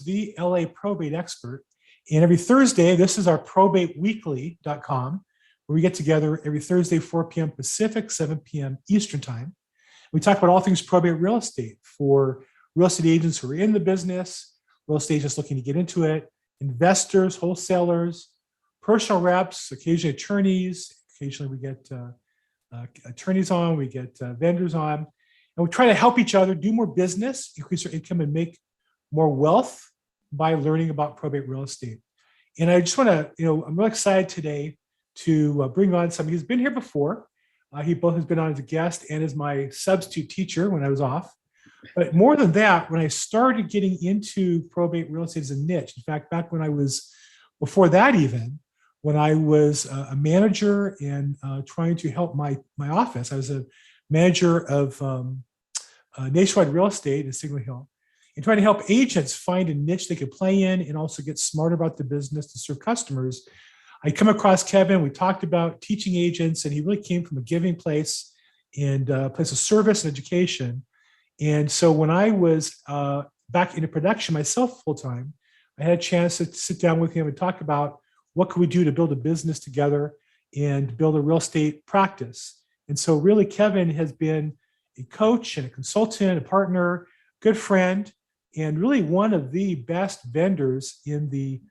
the LAProbate Expert. And every Thursday, this is our probateweekly.com, where we get together every Thursday, 4 p.m. Pacific, 7 p.m. Eastern Time. We talk about all things probate real estate for real estate agents who are in the business, real estate agents looking to get into it, investors, wholesalers, personal reps, occasionally attorneys. Occasionally we get attorneys on, we get vendors on, and we try to help each other do more business, increase our income, and make more wealth by learning about probate real estate. And I just want to, I'm really excited today to bring on somebody who's been here before. He both has been on as a guest and as my substitute teacher when I was off. But more than that, when I started getting into probate real estate as a niche, in fact, back when I was, before that even, when I was a manager and trying to help my office, I was a manager of nationwide real estate in Signal Hill, and trying to help agents find a niche they could play in and also get smarter about the business to serve customers. I come across Kevin. We talked about teaching agents, and he really came from a giving place and a place of service and education. And so when I was back into production myself full time, I had a chance to sit down with him and talk about what could we do to build a business together and build a real estate practice. And so really, Kevin has been a coach and a consultant, a partner, good friend, and really one of the best vendors in the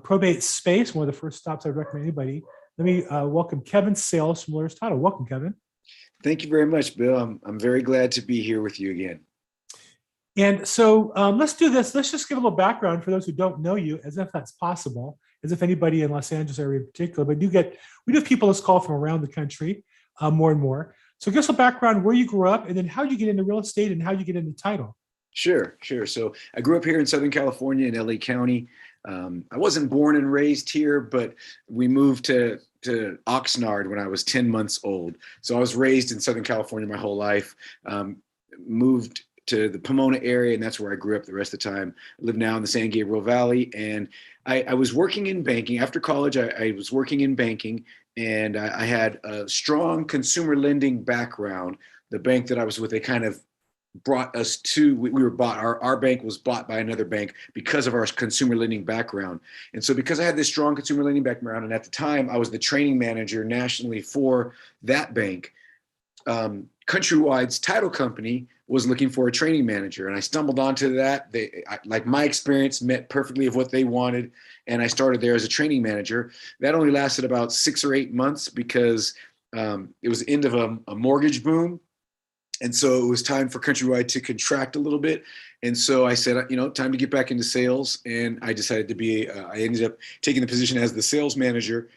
probate space. One of the first stops I'd recommend anybody. Let me welcome Kevin Sayles from Lawyers Title. Welcome, Kevin. Thank you very much, Bill. I'm very glad to be here with you again. And so let's do this. Let's just give a little background for those who don't know you, as if that's possible, as if anybody in Los Angeles area in particular. But we do have people that's call from around the country more and more. So give us a background where you grew up, and then how you get into real estate and how you get into title. Sure. So I grew up here in Southern California in LA County. I wasn't born and raised here, but we moved to Oxnard when I was 10 months old. So I was raised in Southern California my whole life, moved to the Pomona area, and that's where I grew up the rest of the time. I live now in the San Gabriel Valley, and I was working in banking. After college, I was working in banking, and I had a strong consumer lending background. The bank that I was with, they kind of brought us to, we were bought, our bank was bought by another bank because of our consumer lending background. And so because I had this strong consumer lending background, and at the time I was the training manager nationally for that bank, Countrywide's title company was looking for a training manager, and I stumbled onto that. Like my experience met perfectly of what they wanted, and I started there as a training manager. That only lasted about 6 or 8 months because it was the end of a mortgage boom. And so it was time for Countrywide to contract a little bit. And so I said, time to get back into sales. And I decided to I ended up taking the position as the sales manager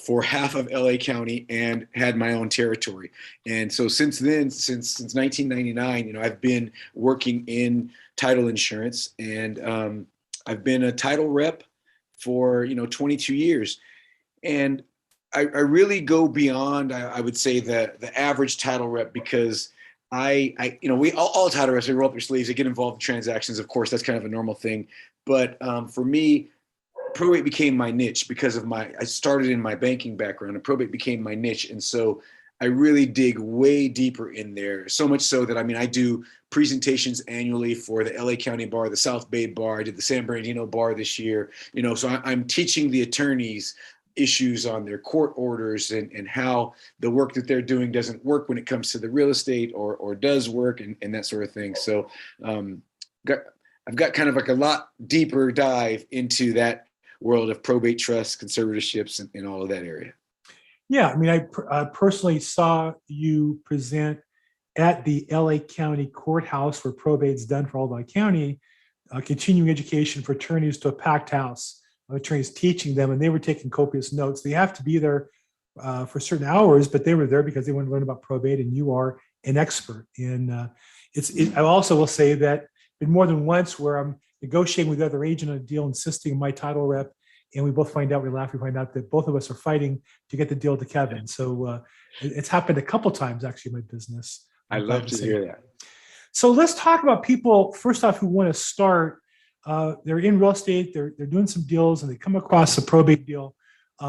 for half of LA County and had my own territory. And so since then, since 1999, I've been working in title insurance, and I've been a title rep for, 22 years. And I really go beyond, I would say, the average title rep, because we all title reps, we roll up your sleeves, they get involved in transactions. Of course, that's kind of a normal thing. But for me, probate became my niche because of I started in my banking background, and probate became my niche. And so I really dig way deeper in there. So much so that, I do presentations annually for the LA County Bar, the South Bay Bar. I did the San Bernardino Bar this year. So I'm teaching the attorneys issues on their court orders and how the work that they're doing doesn't work when it comes to the real estate or does work and that sort of thing. So I've got kind of like a lot deeper dive into that world of probate trusts, conservatorships, and all of that area. Yeah, I personally saw you present at the LA County Courthouse where probate's done for all the county, continuing education for attorneys to a packed house. Attorneys teaching them, and they were taking copious notes. They have to be there for certain hours, but they were there because they wanted to learn about probate, and you are an expert. And I also will say that been more than once where I'm negotiating with the other agent on a deal, insisting on my title rep, and we both find out, we laugh, we find out that both of us are fighting to get the deal to Kevin. So it's happened a couple times actually in my business. I love to hear that. So let's talk about people, first off, who want to start. They're in real estate, they're doing some deals, and they come across a probate deal.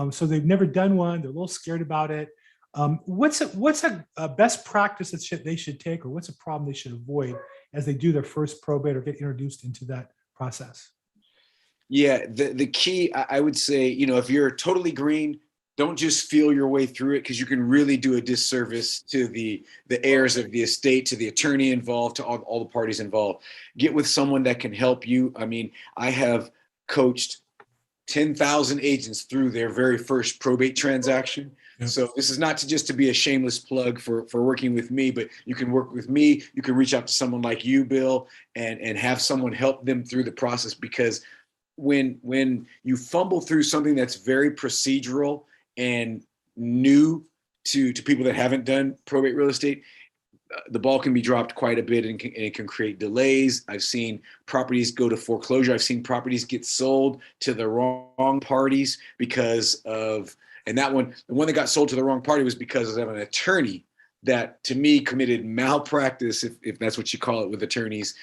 So they've never done one, they're a little scared about it. What's a best practice that they should take, or what's a problem they should avoid as they do their first probate or get introduced into that process? Yeah, the key, I would say, if you're totally green, don't just feel your way through it, because you can really do a disservice to the heirs of the estate, to the attorney involved, to all the parties involved. Get with someone that can help you. I mean, I have coached 10,000 agents through their very first probate transaction. Yep. So this is not just to be a shameless plug for working with me, but you can work with me. You can reach out to someone like you, Bill, and have someone help them through the process, because when you fumble through something that's very procedural and new to people that haven't done probate real estate, the ball can be dropped quite a bit, and it can create delays. I've seen properties go to foreclosure. I've seen properties get sold to the wrong parties because of, and the one that got sold to the wrong party was because of an attorney that, to me, committed malpractice, if that's what you call it with attorneys.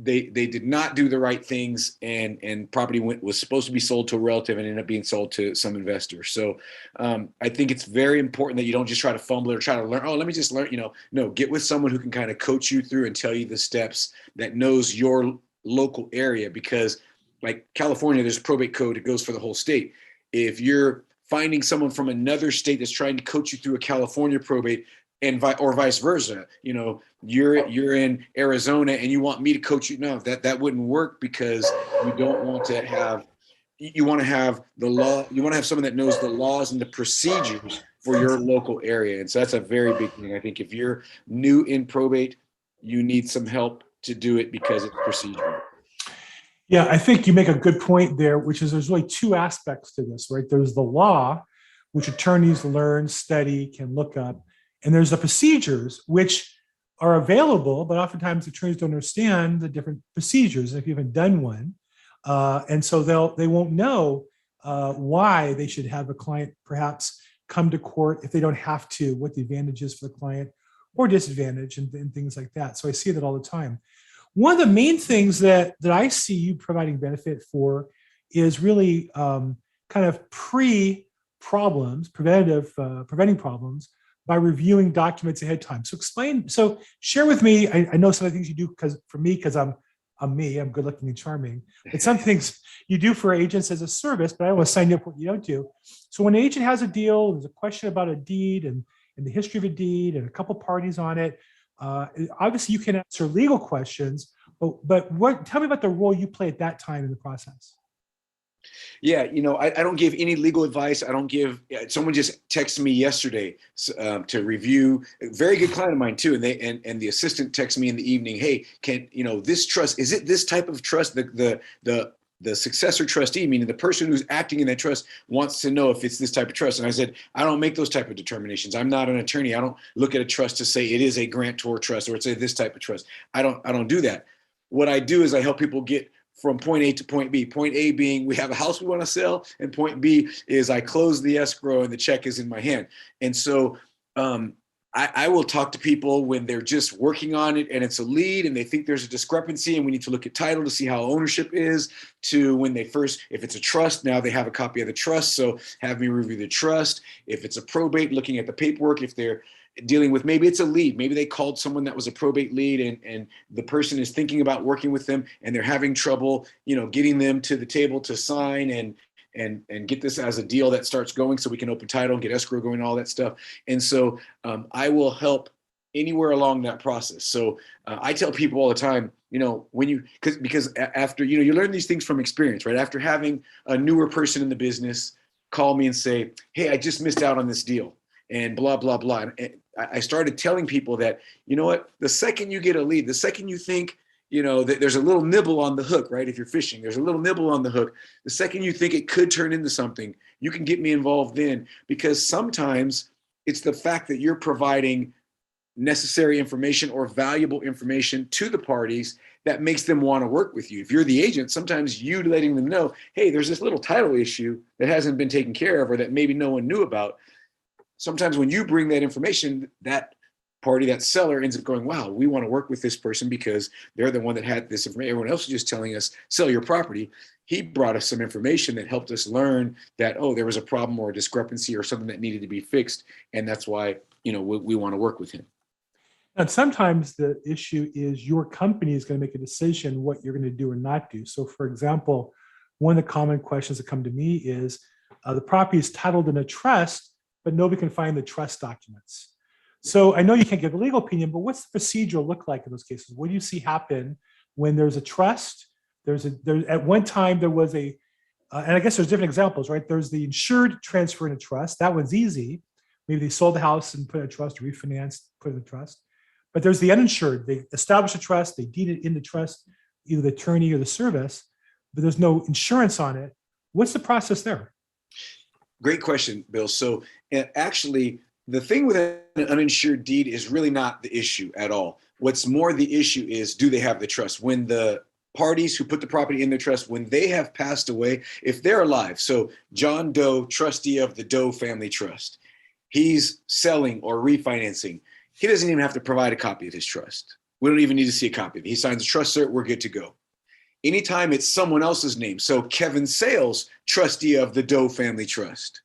They did not do the right things, and property was supposed to be sold to a relative and ended up being sold to some investor. So I think it's very important that you don't just try to fumble it or try to learn. Oh, let me just learn. No, get with someone who can kind of coach you through and tell you the steps, that knows your local area. Because, like California, there's a probate code that goes for the whole state. If you're finding someone from another state that's trying to coach you through a California probate, or vice versa, you're in Arizona and you want me to coach you, no, that wouldn't work, because you don't want to have, you want to have the law, you want to have someone that knows the laws and the procedures for your local area. And so that's a very big thing. I think if you're new in probate, you need some help to do it, because it's procedural. Yeah, I think you make a good point there, which is there's really two aspects to this, right? There's the law, which attorneys learn, study, can look up. And there's the procedures, which are available, but oftentimes attorneys don't understand the different procedures if you haven't done one. And so they won't know why they should have a client perhaps come to court if they don't have to, what the advantage is for the client or disadvantage, and things like that. So I see that all the time. One of the main things that I see you providing benefit for is really kind of pre-problems, preventing problems by reviewing documents ahead of time. So share with me, I know some of the things you do because I'm good looking and charming, but some things you do for agents as a service, but I don't want to sign you up for what you don't do. So when an agent has a deal, there's a question about a deed and the history of a deed and a couple parties on it. Obviously, you can answer legal questions, but tell me about the role you play at that time in the process. Yeah, I don't give any legal advice. I don't give. Someone just texted me yesterday to review. A very good client of mine too, and the assistant texted me in the evening. Hey, can this trust? Is it this type of trust? The successor trustee, meaning the person who's acting in that trust, wants to know if it's this type of trust. And I said, I don't make those type of determinations. I'm not an attorney. I don't look at a trust to say it is a grantor trust or it's this type of trust. I don't do that. What I do is I help people get from point A to point B. Point A being we have a house we want to sell, and point B is I close the escrow and the check is in my hand. And so I will talk to people when they're just working on it and it's a lead and they think there's a discrepancy and we need to look at title to see how ownership is, to when they first, if it's a trust, now they have a copy of the trust, so have me review the trust. If it's a probate, looking at the paperwork. If they're dealing with, maybe it's a lead, maybe they called someone that was a probate lead and the person is thinking about working with them and they're having trouble, getting them to the table to sign and get this as a deal that starts going so we can open title and get escrow going, all that stuff. And so I will help anywhere along that process. So I tell people all the time, because after, you learn these things from experience, right? After having a newer person in the business call me and say, hey, I just missed out on this deal and blah, blah, blah. And I started telling people that, the second you get a lead, the second you think, that there's a little nibble on the hook, right? If you're fishing, there's a little nibble on the hook. The second you think it could turn into something, you can get me involved then, because sometimes it's the fact that you're providing necessary information or valuable information to the parties that makes them want to work with you. If you're the agent, sometimes you letting them know, hey, there's this little title issue that hasn't been taken care of or that maybe no one knew about. Sometimes when you bring that information, that party, that seller, ends up going, wow, we want to work with this person because they're the one that had this information. Everyone else is just telling us, sell your property. He brought us some information that helped us learn that, oh, there was a problem or a discrepancy or something that needed to be fixed. And that's why, we want to work with him. And sometimes the issue is your company is going to make a decision what you're going to do or not do. So for example, one of the common questions that come to me is the property is titled in a trust, but nobody can find the trust documents. So I know you can't give a legal opinion, but what's the procedure look like in those cases? What do you see happen when there's a trust? At one time there was and I guess there's different examples, right? There's the insured transfer in a trust. That one's easy. Maybe they sold the house and put it in a trust, refinanced, put it in a trust. But there's the uninsured. They establish a trust, they deed it in the trust, either the attorney or the service, but there's no insurance on it. What's the process there? Great question, Bill. So actually, the thing with an uninsured deed is really not the issue at all. What's more the issue is, do they have the trust? When the parties who put the property in their trust, when they have passed away, if they're alive, so John Doe, trustee of the Doe Family Trust, he's selling or refinancing, he doesn't even have to provide a copy of his trust. We don't even need to see a copy of it. He signs a trust cert, we're good to go. Anytime it's someone else's name, so Kevin Sayles, trustee of the Doe Family Trust,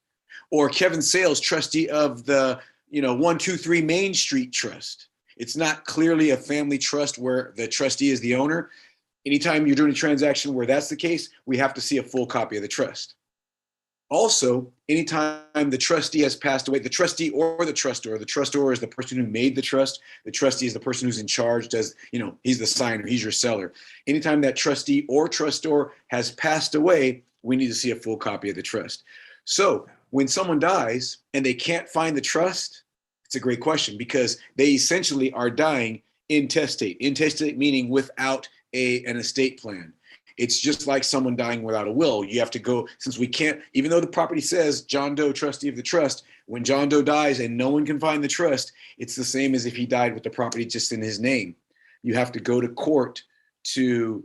or Kevin Sayles, trustee of the 123 Main Street Trust. It's not clearly a family trust where the trustee is the owner. Anytime you're doing a transaction where that's the case, we have to see a full copy of the trust. Also, anytime the trustee has passed away, the trustee or the trustor is the person who made the trust. The trustee is the person who's in charge, he's the signer, he's your seller. Anytime that trustee or trustor has passed away, we need to see a full copy of the trust. So when someone dies and they can't find the trust, it's a great question because they essentially are dying intestate. Intestate meaning without an estate plan. It's just like someone dying without a will. You have to go, since we can't, even though the property says John Doe, trustee of the trust, when John Doe dies and no one can find the trust, it's the same as if he died with the property just in his name. You have to go to court to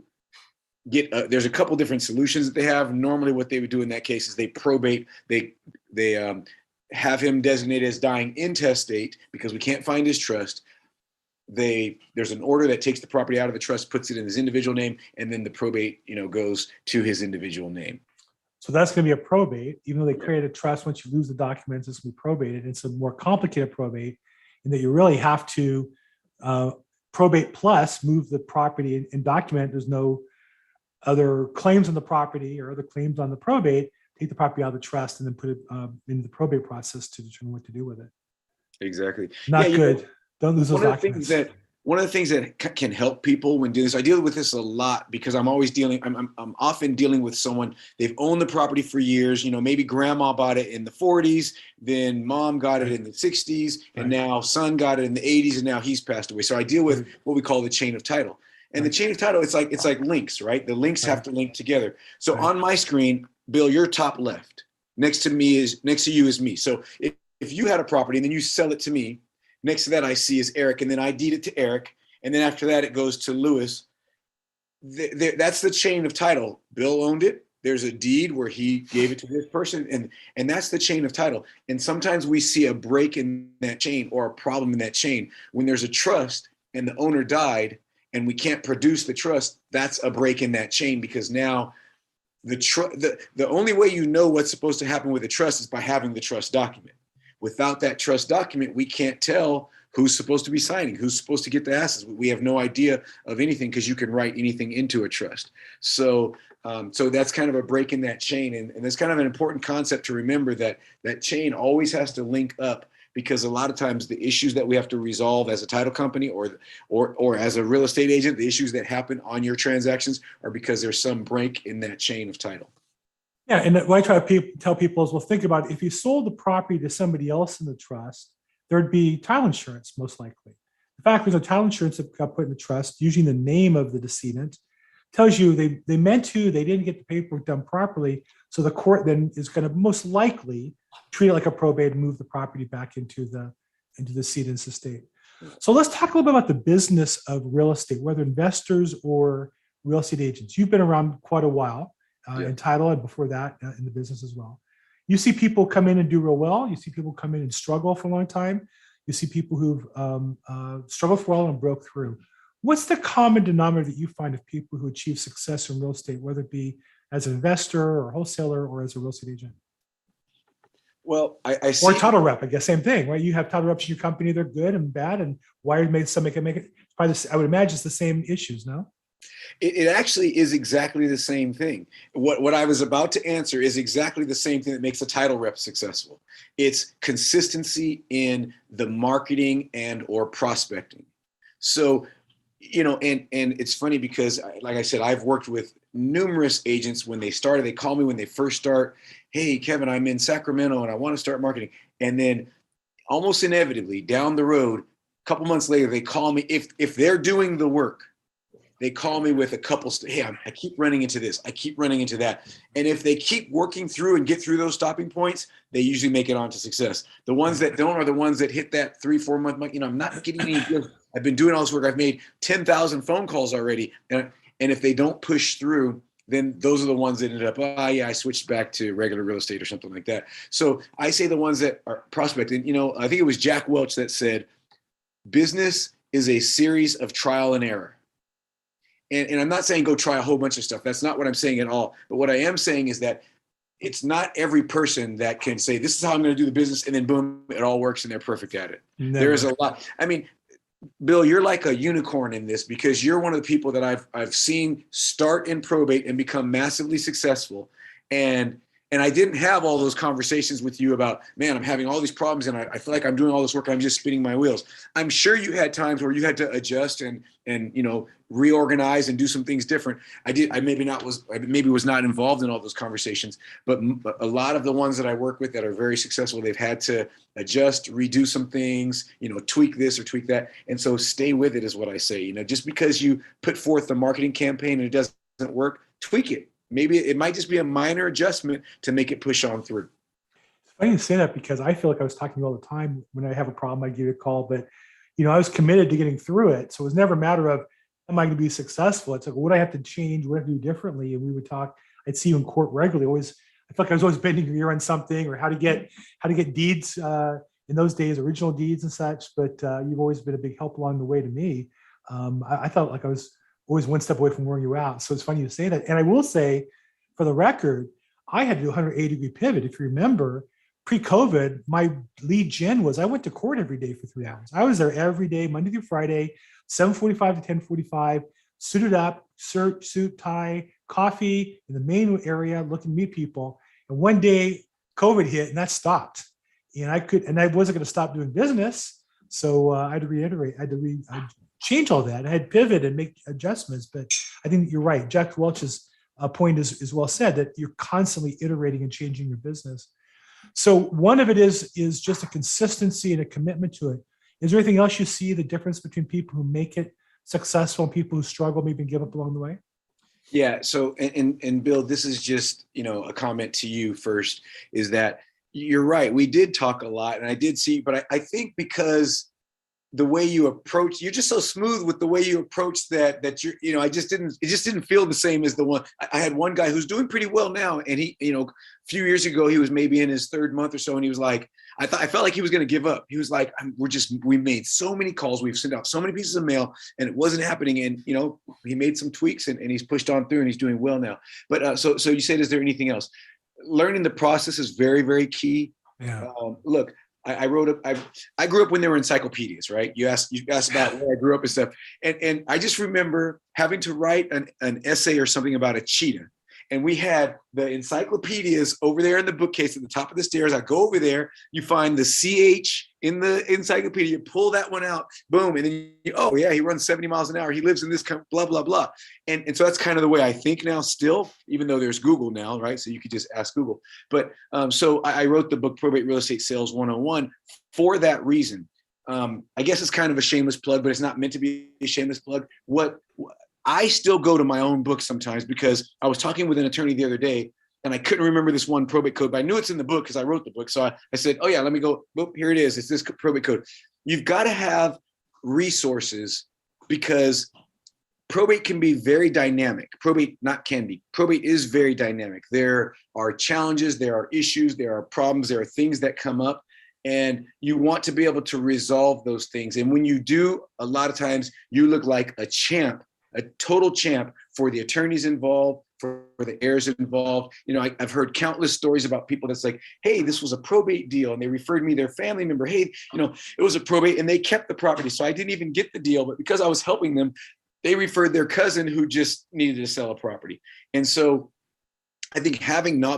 get, there's a couple different solutions that they have. Normally what they would do in that case is they probate, they have him designated as dying intestate because we can't find his trust. There's an order that takes the property out of the trust, puts it in his individual name, and then the probate, goes to his individual name. So that's going to be a probate. Even though they create a trust, once you lose the documents, it's going to be probated. It's a more complicated probate in that you really have to probate plus move the property and document. There's no other claims on the property or other claims on the probate. Take the property out of the trust and then put it into the probate process to determine what to do with it. Exactly. Not good. Don't lose those documents. One of the things that can help people when doing this, I deal with this a lot because I'm often dealing with someone, they've owned the property for years, maybe grandma bought it in the 40s, then mom got it in the 60s, and now son got it in the 80s, and now he's passed away. So I deal with what we call the chain of title. And the chain of title, it's like links, right? The links have to link together. So on my screen, Bill, you're top left. Next to you is me. So if you had a property and then you sell it to me, next to that I see is Eric, and then I deed it to Eric, and then after that it goes to Lewis. That's the chain of title. Bill owned it. There's a deed where he gave it to this person, and that's the chain of title. And sometimes we see a break in that chain or a problem in that chain. When there's a trust and the owner died and we can't produce the trust, that's a break in that chain because now the only way you know what's supposed to happen with the trust is by having the trust document. Without that trust document, we can't tell who's supposed to be signing, who's supposed to get the assets. We have no idea of anything because you can write anything into a trust. So that's kind of a break in that chain. And that's kind of an important concept to remember that chain always has to link up because a lot of times the issues that we have to resolve as a title company or as a real estate agent, the issues that happen on your transactions are because there's some break in that chain of title. Yeah, and what I try to tell people is, well, think about it. If you sold the property to somebody else in the trust, there'd be title insurance, most likely. The fact there's a title insurance that got put in the trust using the name of the decedent tells you they meant to, they didn't get the paperwork done properly. So the court then is going to most likely treat it like a probate and move the property back into the decedent's estate. So let's talk a little bit about the business of real estate, whether investors or real estate agents. You've been around quite a while. In title and before that in the business as well. You see people come in and do real well. You see people come in and struggle for a long time. You see people who've struggled for a while and broke through. What's the common denominator that you find of people who achieve success in real estate, whether it be as an investor or wholesaler or as a real estate agent? Well, I see. Or title rep, I guess, same thing, right? You have title reps in your company, they're good and bad, and why make it? I would imagine it's the same issues, no? It actually is exactly the same thing. What I was about to answer is exactly the same thing that makes a title rep successful. It's consistency in the marketing and or prospecting. So, and it's funny because, like I said, I've worked with numerous agents when they started. They call me when they first start. Hey, Kevin, I'm in Sacramento and I want to start marketing. And then almost inevitably down the road, a couple months later, they call me if they're doing the work. They call me with a couple, hey, I keep running into this. I keep running into that. And if they keep working through and get through those stopping points, they usually make it on to success. The ones that don't are the ones that hit that 3-4 month mark. I'm not getting any deals. I've been doing all this work. I've made 10,000 phone calls already. And if they don't push through, then those are the ones that ended up, I switched back to regular real estate or something like that. So I say the ones that are prospecting. I think it was Jack Welch that said, business is a series of trial and error. And I'm not saying go try a whole bunch of stuff. That's not what I'm saying at all. But what I am saying is that it's not every person that can say, this is how I'm going to do the business. And then boom, it all works and they're perfect at it. Never. There's a lot. I mean, Bill, you're like a unicorn in this because you're one of the people that I've seen start in probate and become massively successful. And I didn't have all those conversations with you about, man, I'm having all these problems and I feel like I'm doing all this work. I'm just spinning my wheels. I'm sure you had times where you had to adjust and reorganize and do some things different. I maybe was not involved in all those conversations, but a lot of the ones that I work with that are very successful, they've had to adjust, redo some things, tweak this or tweak that. And so stay with it is what I say. Just because you put forth the marketing campaign and it doesn't work, tweak it. Maybe it might just be a minor adjustment to make it push on through. It's funny you say that because I feel like I was talking all the time. When I have a problem, I give you a call, but I was committed to getting through it. So it was never a matter of, am I going to be successful? It's like, what do I have to change? What do I have to do differently? And we would talk. I'd see you in court regularly. I felt like I was always bending your ear on something, or how to get deeds in those days, original deeds and such. But you've always been a big help along the way to me. I felt like I was always one step away from wearing you out. So it's funny you say that. And I will say, for the record, I had to do a 180-degree pivot. If you remember, pre-COVID, my lead gen was I went to court every day for 3 hours. I was there every day, Monday through Friday, 7:45 to 10:45, suited up, suit, tie, coffee in the main area, looking to meet people. And one day, COVID hit, and that stopped. And I wasn't going to stop doing business. So I had to reiterate, I had to change all that. I had to pivot and make adjustments. But I think you're right. Jack Welch's point is well said, that you're constantly iterating and changing your business. So one of it is just a consistency and a commitment to it. Is there anything else you see the difference between people who make it successful and people who struggle, maybe give up along the way? Yeah. So, and Bill, this is just, a comment to you first, is that you're right. We did talk a lot and I did see, but I think because the way you approach, you're just so smooth with the way you approach that it just didn't feel the same as the one. I had one guy who's doing pretty well now. And he, a few years ago, he was maybe in his third month or so. And he was like, I felt like he was going to give up. He was like, we made so many calls. We've sent out so many pieces of mail and it wasn't happening. And, he made some tweaks and he's pushed on through and he's doing well now. But so you said, is there anything else? Learning the process is very, very key. Yeah. Look, I grew up when there were encyclopedias, right? You asked about where I grew up and stuff. And I just remember having to write an essay or something about a cheetah. And we had the encyclopedias over there in the bookcase at the top of the stairs. I go over there, you find the CH in the encyclopedia, pull that one out, boom. And then, oh yeah, he runs 70 miles an hour. He lives in this blah, blah, blah. And so that's kind of the way I think now still, even though there's Google now, right? So you could just ask Google. But so I wrote the book, Probate Real Estate Sales 101 for that reason. I guess it's kind of a shameless plug, but it's not meant to be a shameless plug. I still go to my own book sometimes because I was talking with an attorney the other day and I couldn't remember this one probate code, but I knew it's in the book because I wrote the book. So I said, oh yeah, let me go. Boop, here it is. It's this probate code. You've got to have resources because probate can be very dynamic. Probate is very dynamic. There are challenges, there are issues, there are problems, there are things that come up. And you want to be able to resolve those things. And when you do, a lot of times you look like a champ, a total champ for the attorneys involved, for the heirs involved. I've heard countless stories about people that's like, hey, this was a probate deal. And they referred me their family member. Hey, it was a probate and they kept the property. So I didn't even get the deal, but because I was helping them, they referred their cousin who just needed to sell a property. And so I think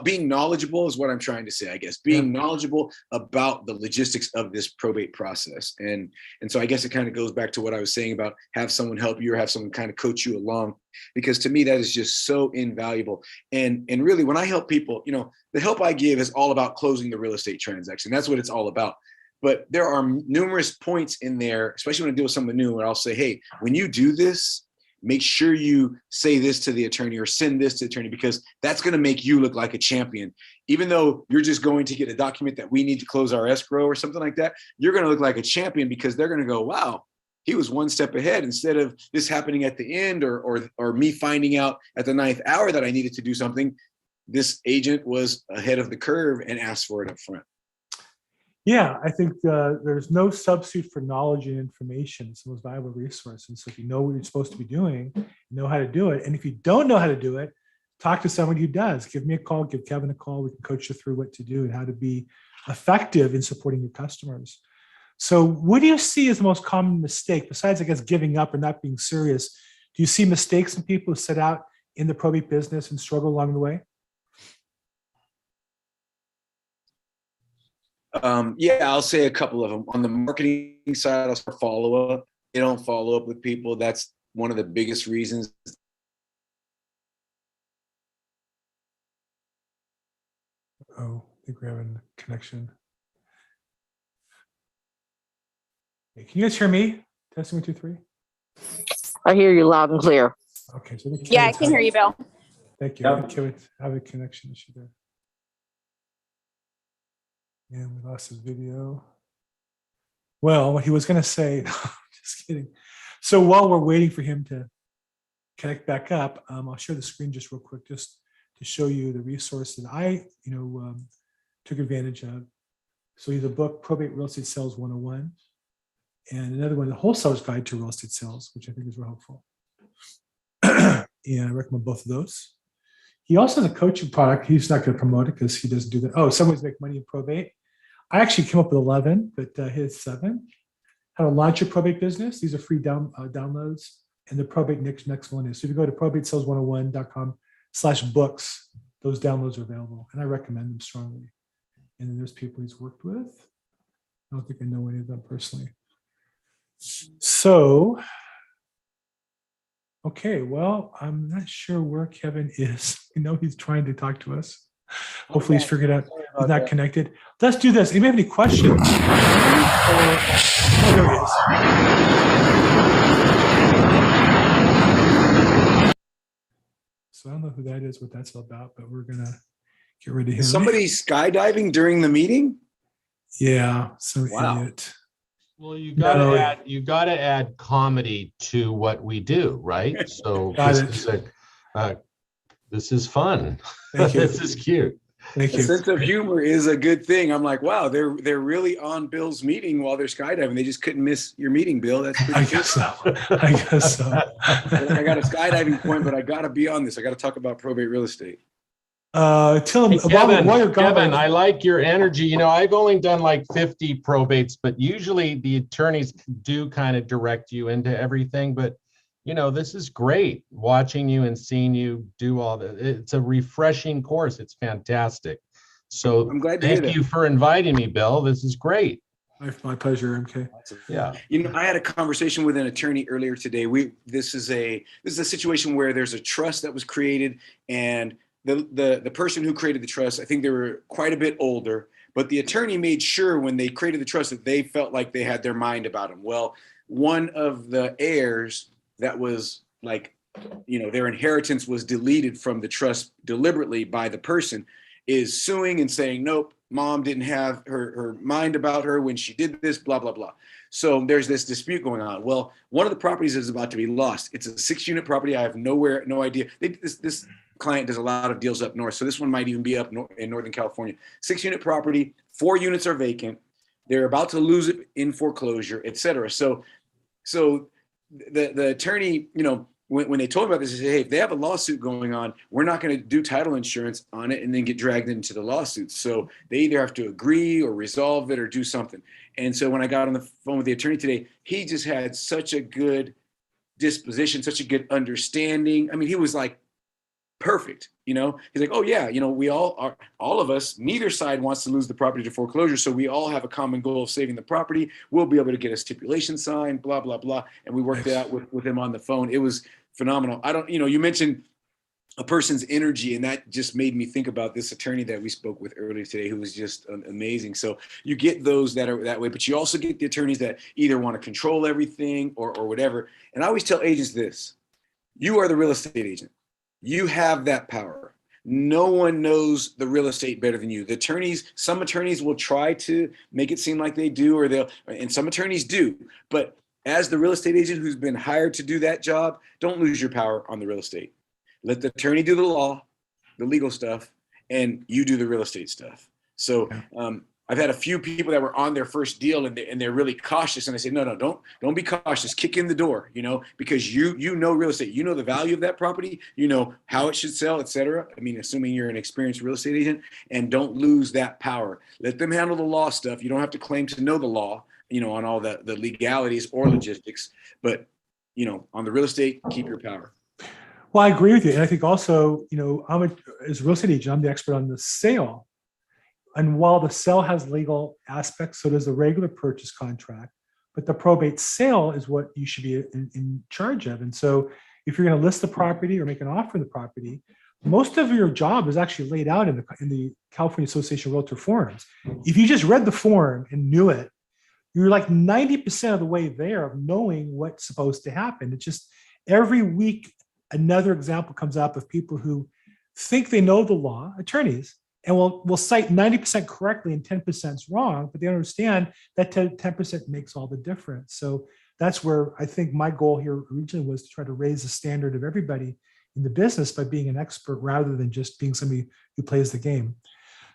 being knowledgeable is what I'm trying to say, I guess, being knowledgeable about the logistics of this probate process. And so I guess it kind of goes back to what I was saying about have someone help you or have someone kind of coach you along, because to me, that is just so invaluable. And really, when I help people, the help I give is all about closing the real estate transaction. That's what it's all about. But there are numerous points in there, especially when I deal with someone new, where I'll say, hey, when you do this, make sure you say this to the attorney or send this to the attorney, because that's going to make you look like a champion. Even though you're just going to get a document that we need to close our escrow or something like that, you're going to look like a champion, because they're going to go, wow, he was one step ahead. Instead of this happening at the end or me finding out at the 9th hour that I needed to do something, this agent was ahead of the curve and asked for it up front. Yeah, I think there's no substitute for knowledge and information. It's the most valuable resource. And so if you know what you're supposed to be doing, you know how to do it. And if you don't know how to do it, talk to somebody who does. Give me a call, give Kevin a call. We can coach you through what to do and how to be effective in supporting your customers. So what do you see as the most common mistake, besides, I guess, giving up or not being serious? Do you see mistakes in people who set out in the probate business and struggle along the way? I'll say a couple of them. On the marketing side, I'll start follow up. They don't follow up with people. That's one of the biggest reasons. Oh, I think we're having a connection. Hey, can you guys hear me? Testing 1, 2, 3. I hear you loud and clear. Okay, so Yeah, I can hear you, Bill. Thank you. I think I have a connection issue there. Yeah, we lost his video. Well, what he was going to say, just kidding. So while we're waiting for him to connect back up, I'll share the screen just real quick, just to show you the resource that I, took advantage of. So he's a book, Probate Real Estate Sales 101, and another one, The Wholesaler's Guide to Real Estate Sales, which I think is real helpful. And I recommend both of those. He also has a coaching product. He's not going to promote it because he doesn't do that. Oh, some ways to make money in probate. I actually came up with 11, but his 7. How to launch your probate business. These are free downloads. And the probate next one is. So if you go to probatesales101.com/books, those downloads are available. And I recommend them strongly. And then there's people he's worked with. I don't think I know any of them personally. So, okay, well, I'm not sure where Kevin is. I know he's trying to talk to us. Hopefully he's figured out he's not connected. Let's do this. Anybody have any questions? Oh, there he is. So I don't know who that is, what that's all about, but we're gonna get rid of him. Is somebody skydiving during the meeting? Yeah, some Wow. idiot. Well, you gotta add comedy to what we do, right? So this is fun. Thank you. This is cute. Thank A you. sense of humor is a good thing. I'm like, wow, they're really on Bill's meeting while they're skydiving. They just couldn't miss your meeting, Bill. That's pretty I good. guess so. I guess so. I got a skydiving point, but I got to be on this. I got to talk about probate real estate. Tell him Hey, Kevin, while you're gone. Kevin, I like your energy. I've only done like 50 probates, but usually the attorneys do kind of direct you into everything. But this is great watching you and seeing you do all that. It's a refreshing course. It's fantastic. So I'm glad to hear thank that. you for inviting me, Bill. This is great. My pleasure, MK. Yeah. I had a conversation with an attorney earlier today. This is a situation where there's a trust that was created, and the person who created the trust, I think they were quite a bit older, but the attorney made sure when they created the trust that they felt like they had their mind about them. Well, one of the heirs that was like, their inheritance was deleted from the trust deliberately by the person, is suing and saying, nope, mom didn't have her mind about her when she did this, blah, blah, blah. So there's this dispute going on. Well, one of the properties is about to be lost. It's a 6-unit property. I have no idea. This client does a lot of deals up north. So this one might even be up in Northern California. 6-unit property, 4 units are vacant. They're about to lose it in foreclosure, et cetera. So the attorney, when they told me about this, they said, hey, if they have a lawsuit going on, we're not going to do title insurance on it and then get dragged into the lawsuit. So they either have to agree or resolve it or do something. And so when I got on the phone with the attorney today, he just had such a good disposition, such a good understanding. I mean, he was like perfect, you know. He's like, oh yeah, you know, we all are, all of us, neither side wants to lose the property to foreclosure, so we all have a common goal of saving the property. We'll be able to get a stipulation signed, blah blah blah, and we worked it out with him on the phone. It was phenomenal. I don't, you know, you mentioned a person's energy, and that just made me think about this attorney that we spoke with earlier today, who was just amazing. So you get those that are that way, but you also get the attorneys that either want to control everything or whatever. And I always tell agents this: you are the real estate agent. You have that power. No one knows the real estate better than you. The attorneys, some attorneys will try to make it seem like they do, or and some attorneys do. But as the real estate agent who's been hired to do that job, don't lose your power on the real estate. Let the attorney do the law, the legal stuff, and you do the real estate stuff. So I've had a few people that were on their first deal, and they're really cautious. And I say, no, don't be cautious. Kick in the door, you know, because you know real estate. You know the value of that property. You know how it should sell, et cetera. I mean, assuming you're an experienced real estate agent, and don't lose that power. Let them handle the law stuff. You don't have to claim to know the law, you know, on all the legalities or logistics. But, you know, on the real estate, keep your power. Well, I agree with you. And I think also, you know, as a real estate agent, I'm the expert on the sale. And while the sale has legal aspects, so does the regular purchase contract, but the probate sale is what you should be in charge of. And so if you're going to list the property or make an offer of the property, most of your job is actually laid out in the California Association of Realtor forms. If you just read the form and knew it, you're like 90% of the way there of knowing what's supposed to happen. It's just every week, another example comes up of people who think they know the law, attorneys, and will cite 90% correctly and 10% is wrong, but they understand that 10% makes all the difference. So that's where I think my goal here originally was to try to raise the standard of everybody in the business by being an expert rather than just being somebody who plays the game.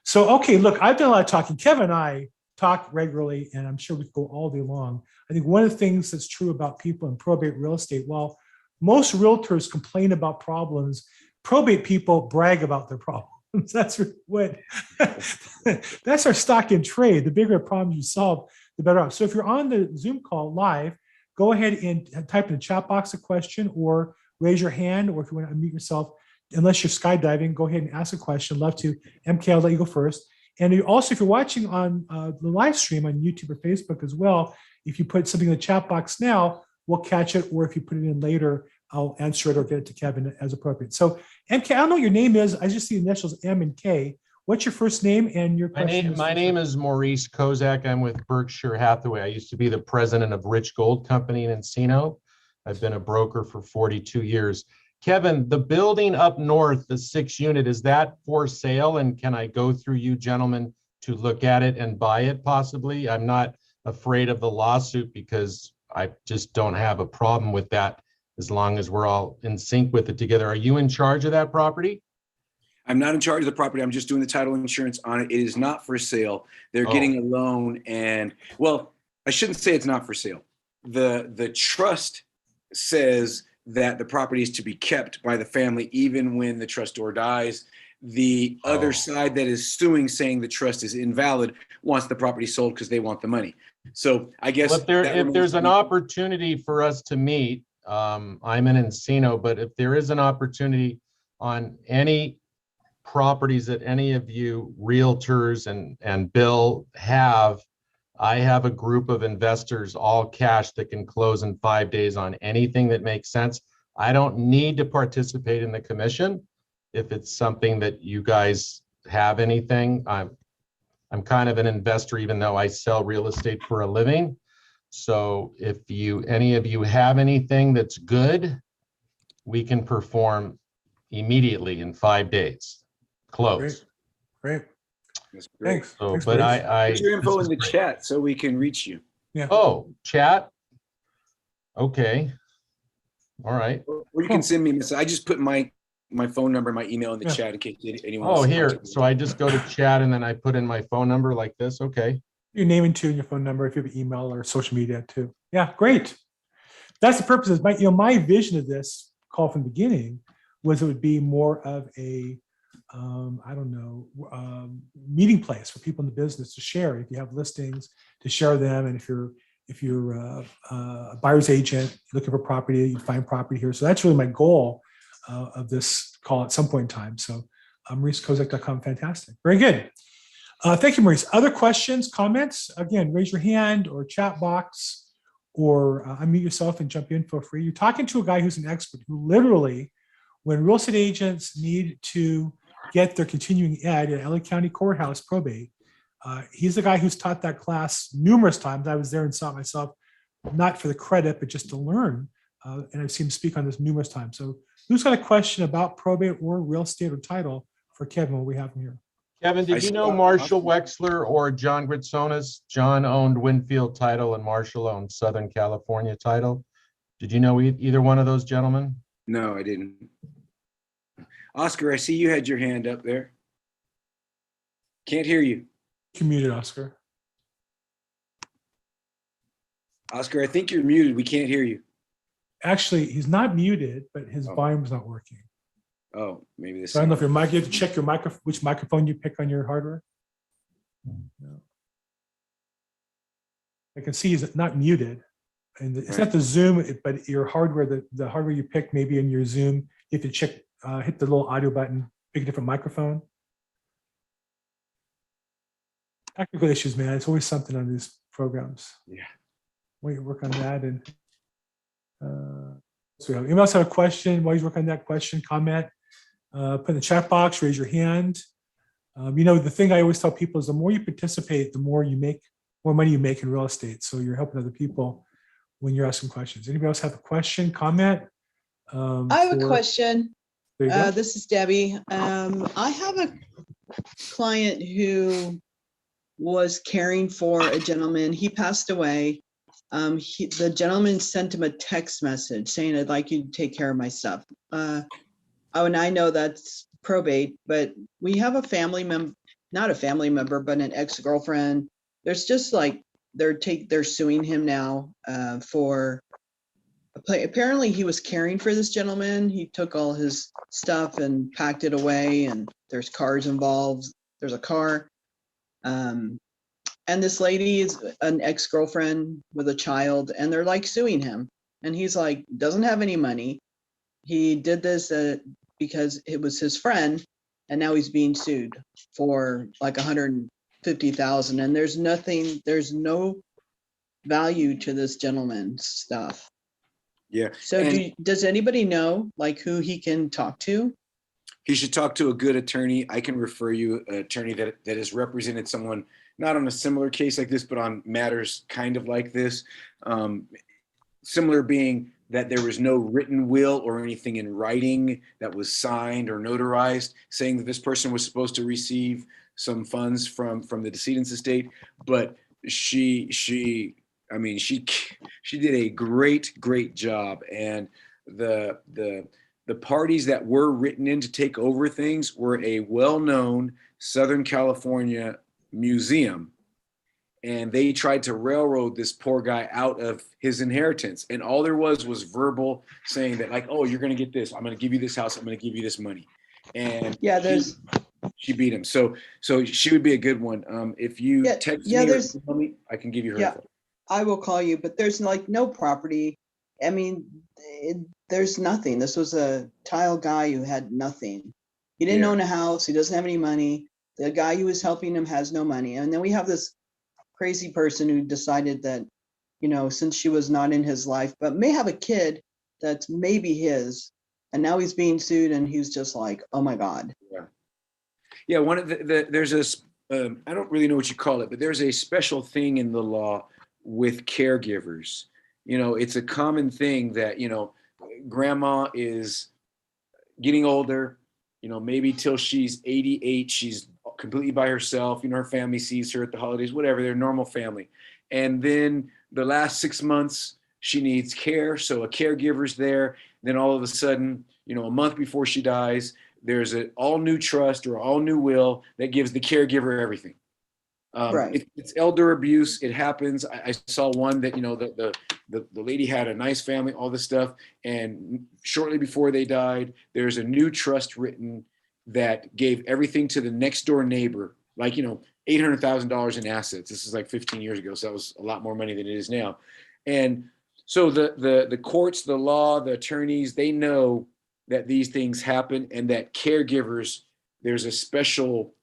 So, okay, look, I've done a lot of talking. Kevin and I talk regularly, and I'm sure we could go all day long. I think one of the things that's true about people in probate real estate, while most realtors complain about problems, probate people brag about their problems. That's what that's our stock in trade. The bigger problems you solve, the better off. So if you're on the Zoom call live, go ahead and type in the chat box a question or raise your hand, or if you want to unmute yourself, unless you're skydiving, go ahead and ask a question. Love to. MK, I'll let you go first. And you also, if you're watching on the live stream on YouTube or Facebook as well, if you put something in the chat box now, we'll catch it. Or if you put it in later, I'll answer it or get it to Kevin as appropriate. So MK, I don't know what your name is. I just see the initials M and K. What's your first name and your question? My name is Maurice Kozak. I'm with Berkshire Hathaway. I used to be the president of Rich Gold Company in Encino. I've been a broker for 42 years. Kevin, the building up north, the 6 unit, is that for sale? And can I go through you gentlemen to look at it and buy it possibly? I'm not afraid of the lawsuit because I just don't have a problem with that as long as we're all in sync with it together. Are you in charge of that property? I'm not in charge of the property. I'm just doing the title insurance on it. It is not for sale. They're getting a loan, and well, I shouldn't say it's not for sale. The trust says that the property is to be kept by the family even when the trustor dies. The other side that is suing, saying the trust is invalid, wants the property sold because they want the money. So I guess if there's an opportunity for us to meet, I'm in Encino, but if there is an opportunity on any properties that any of you realtors and Bill have, I have a group of investors, all cash, that can close in 5 days on anything that makes sense. I don't need to participate in the commission. If it's something that you guys have anything, I'm kind of an investor, even though I sell real estate for a living. So if any of you have anything that's good, we can perform immediately in 5 days. Close. Great. That's great. Thanks. So, Thanks, but Maurice. Put your info in the chat so we can reach you. Yeah. Oh, chat. Okay. All right. Or you can send me a message. I just put my phone number, my email in the chat in case anyone Oh, else. here. So I just go to chat and then I put in my phone number like this. Okay. Your name and your phone number if you have an email or social media too. Yeah, great. That's the purpose of my vision of this call from the beginning was it would be more of a meeting place for people in the business to share. If you have listings, to share them, and if you're if you're a buyer's agent looking for property, you find property here. So that's really my goal of this call at some point in time. So MauriceKozak.com, fantastic. Very good. Thank you, Maurice. Other questions, comments? Again, raise your hand or chat box or unmute yourself and jump in, feel free. You're talking to a guy who's an expert who literally, when real estate agents need to get their continuing ed at LA County Courthouse probate, he's the guy who's taught that class numerous times. I was there and saw it myself, not for the credit, but just to learn. And I've seen him speak on this numerous times. So who's got a question about probate or real estate or title for Kevin when we have him here? Kevin, did you know Marshall Wexler or John Gritsonis? John owned Winfield Title and Marshall owned Southern California Title. Did you know either one of those gentlemen? No, I didn't. Oscar, I see you had your hand up there. Can't hear you. You're muted, Oscar. Oscar, I think you're muted. We can't hear you. Actually, he's not muted, but his volume's not working. Oh, maybe this. So I don't know if your mic, you have to check your microphone, which microphone you pick on your hardware. No. I can see he's not muted. And it's not the Zoom, but your hardware, the hardware you pick maybe in your Zoom, you have to check, hit the little audio button, pick a different microphone. Technical issues, man. It's always something on these programs. Yeah. Wait, work on that. And so anyone else have a question while you work on that question, comment, put in the chat box, raise your hand. You know, the thing I always tell people is the more you participate, the more you make, more money you make in real estate. So you're helping other people when you're asking questions. Anybody else have a question, comment? I have a question. There you go. This is Debbie. I have a client who was caring for a gentleman. He passed away. The gentleman sent him a text message saying, "I'd like you to take care of my stuff." And I know that's probate, but we have a family member, not a family member, but an ex-girlfriend. There's just like, they're suing him now for, apparently he was caring for this gentleman. He took all his stuff and packed it away, and there's cars involved. There's a car. And this lady is an ex-girlfriend with a child, and they're like suing him. And he's like, doesn't have any money. He did this because it was his friend, and now he's being sued for like $150,000. And there's no value to this gentleman's stuff. Yeah. So does anybody know like who he can talk to? He should talk to a good attorney. I can refer you an attorney that has represented someone not on a similar case like this, but on matters kind of like this. Similar being that there was no written will or anything in writing that was signed or notarized saying that this person was supposed to receive some funds from the decedent's estate. But she did a great job. And the parties that were written in to take over things were a well-known Southern California museum, and they tried to railroad this poor guy out of his inheritance. And all there was verbal saying that like, oh, you're going to get this. I'm going to give you this house. I'm going to give you this money. And Yeah, she beat him. So she would be a good one. If you text me or email me, I can give you her info. I will call you, but there's like no property. I mean, there's nothing. This was a tile guy who had nothing. He didn't own a house. He doesn't have any money. The guy who was helping him has no money. And then we have this crazy person who decided that, you know, since she was not in his life, but may have a kid that's maybe his, and now he's being sued, and he's just like, oh my God. Yeah. One of there's a, I don't really know what you call it, but there's a special thing in the law with caregivers. You know, it's a common thing that, you know, grandma is getting older, you know, maybe till she's 88, she's completely by herself. You know, her family sees her at the holidays, whatever, they're a normal family. And then the last 6 months, she needs care. So a caregiver's there. Then all of a sudden, you know, a month before she dies, there's an all new trust or all new will that gives the caregiver everything. Right. It's elder abuse. It happens. I saw one that, you know, the lady had a nice family, all this stuff. And shortly before they died, there's a new trust written that gave everything to the next door neighbor like, $800,000 in assets. This is like 15 years ago. So that was a lot more money than it is now. And so the courts, the law, the attorneys, they know that these things happen and that caregivers, there's a special